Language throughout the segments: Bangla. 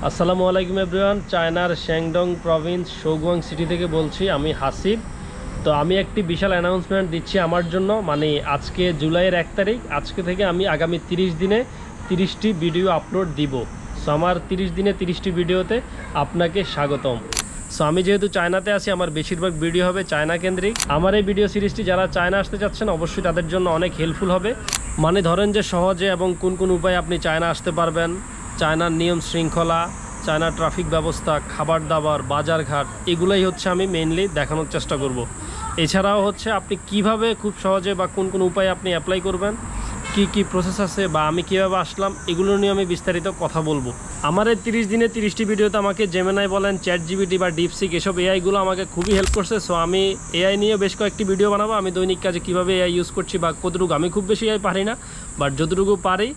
আসসালামু আলাইকুম এভরিওয়ান। চায়নার শ্যাংডং প্রভিন্স শৌগুয়াং সিটি থেকে বলছি আমি হাসিব। তো আমি একটি বিশাল অ্যানাউন্সমেন্ট দিচ্ছি আমার জন্য, মানে আজকে জুলাইয়ের 1 তারিখ, আজকে থেকে আমি আগামী 30 দিনে 30টি ভিডিও আপলোড দিব। সো আমার 30 দিনে 30টি ভিডিওতে আপনাকে স্বাগতম। সো আমি যেহেতু চায়নাতে আছি, আমার বেশিরভাগ ভিডিও হবে চায়না কেন্দ্রিক। আমার এই ভিডিও সিরিজটি যারা চায়না আসতে চাচ্ছেন অবশ্যই তাদের জন্য অনেক হেল্পফুল হবে। মানে ধরেন যে সহজে এবং কোন কোন উপায়ে আপনি চায়না আসতে পারবেন, চায়নার নিয়ম শৃঙ্খলা, চায়নার ট্রাফিক ব্যবস্থা, খাবার দাবার, বাজারঘাট, এগুলোই হচ্ছে আমি মেইনলি দেখানোর চেষ্টা করব। এছাড়াও হচ্ছে আপনি কিভাবে খুব সহজে বা কোন কোন উপায়ে আপনি অ্যাপ্লাই করবেন, কি কি প্রসেস আছে বা আমি কীভাবে আসলাম, এগুলো নিয়ে আমি বিস্তারিত কথা বলবো। আমার এই 30 দিনে 30টি ভিডিওতে আমাকে জেমিনাই বলেন, চ্যাটজিপিটি বা ডিপসিক, এসব এআইগুলো আমাকে খুবই হেল্প করছে। সো আমি এআই নিয়ে বেশ কয়েকটি ভিডিও বানাবো। আমি দৈনিক কাজে কীভাবে এআই ইউজ করছি বা কতটুকু, আমি খুব বেশি এআই পারি না, বাট যতটুকু পারি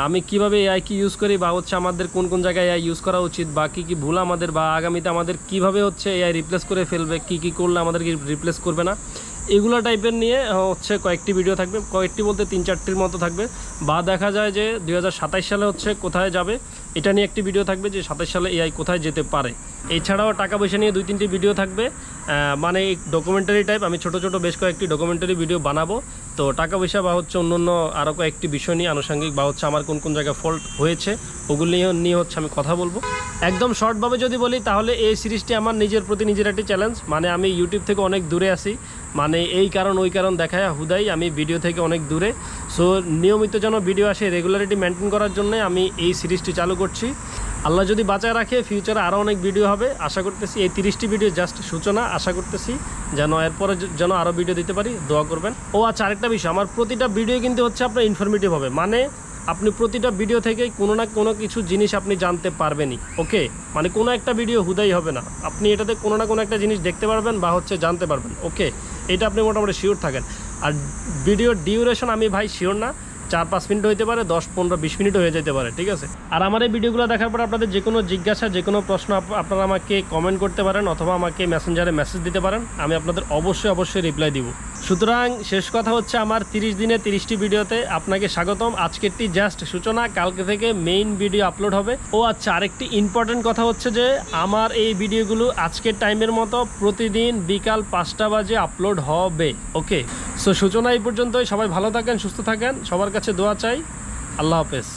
আমি কিভাবে এআই কি ইউজ করি, বা হচ্ছে আমাদের কোন কোন জায়গায় এআই ইউজ করা উচিত, বা কী কী ভুল আমাদের, বা আগামীতে আমাদের কিভাবে হচ্ছে এআই রিপ্লেস করে ফেলবে, কি কি করলে আমাদেরকে রিপ্লেস করবে না, এগুলো টাইপের নিয়ে হচ্ছে কয়েকটি ভিডিও থাকবে। কয়েকটি বলতে 3-4টির মতো থাকবে। বা দেখা যায় যে 2027 সালে হচ্ছে কোথায় যাবে, এটা নিয়ে একটি ভিডিও থাকবে যে 27 সালে এআই কোথায় যেতে পারে। এছাড়াও টাকা পয়সা নিয়ে 2-3টি ভিডিও থাকবে, মানে ডকুমেন্টারি টাইপ। আমি ছোট ছোট বেশ কয়েকটি ডকুমেন্টারি ভিডিও বানাবো। তো টাকা পয়সা বা হচ্ছে অন্য আরও কয়েকটি বিষয় নিয়ে আনুষঙ্গিক, বা হচ্ছে আমার কোন কোন জায়গায় ফল্ট হয়েছে ওগুলো নিয়ে হচ্ছে আমি কথা বলবো। একদম শর্টভাবে যদি বলি তাহলে এই সিরিজটি আমার নিজের প্রতি নিজের একটি চ্যালেঞ্জ। মানে আমি ইউটিউব থেকে অনেক দূরে আছি, মানে এই কারণ ওই কারণ দেখায় হুদাই আমি ভিডিও থেকে অনেক দূরে। সো নিয়মিত যেন ভিডিও আসে, রেগুলারিটি মেনটেন করার জন্য আমি এই সিরিজটি চালু করছি। আল্লাহ যদি বাঁচায় রাখে ফিউচারে আরও অনেক ভিডিও হবে আশা করতেছি। এই 30টি ভিডিও জাস্ট সূচনা, আশা করতেছি যেন এরপরে যেন আরও ভিডিও দিতে পারি, দোয়া করবেন। ও আচ্ছা, আরেকটা বিষয়, আমার প্রতিটা ভিডিও কিন্তু হচ্ছে আপনার ইনফরমেটিভ হবে। মানে আপনি প্রতিটা ভিডিও থেকেই কোনো না কোনো কিছু জিনিস আপনি জানতে পারবেনই। ওকে, মানে কোনো একটা ভিডিও হুদাই হবে না, আপনি এটাতে কোনো না কোনো একটা জিনিস দেখতে পারবেন বা হচ্ছে জানতে পারবেন। ওকে, এটা আপনি মোটামুটি শিওর থাকেন। আর ভিডিওর ডিউরেশন আমি ভাই শিওর না, 4-5 মিনিট হইতে পারে, 10-15-20 মিনিটও হয়ে যেতে পারে, ঠিক আছে। আর আমার এই ভিডিওগুলো দেখার পর আপনাদের যে কোনো জিজ্ঞাসা, যে কোনো প্রশ্ন আপনারা আমাকে কমেন্ট করতে পারেন, অথবা আমাকে মেসেঞ্জারে মেসেজ দিতে পারেন, আমি আপনাদের অবশ্যই রিপ্লাই দিব। সুতরাং শেষ কথা হচ্ছে, আমার 30 দিনে 30টি ভিডিওতে আপনাকে স্বাগতম। আজকেরটি জাস্ট সূচনা, কালকে থেকে মেইন ভিডিও আপলোড হবে। ও আচ্ছা, আরেকটি ইম্পর্টেন্ট কথা হচ্ছে যে আমার এই ভিডিওগুলো আজকের টাইমের মতো প্রতিদিন বিকাল 5টা বাজে আপলোড হবে। ওকে, সো সূচনা এই পর্যন্তই। সবাই ভালো থাকেন, সুস্থ থাকেন, সবার কাছে দোয়া চাই। আল্লাহ হাফেজ।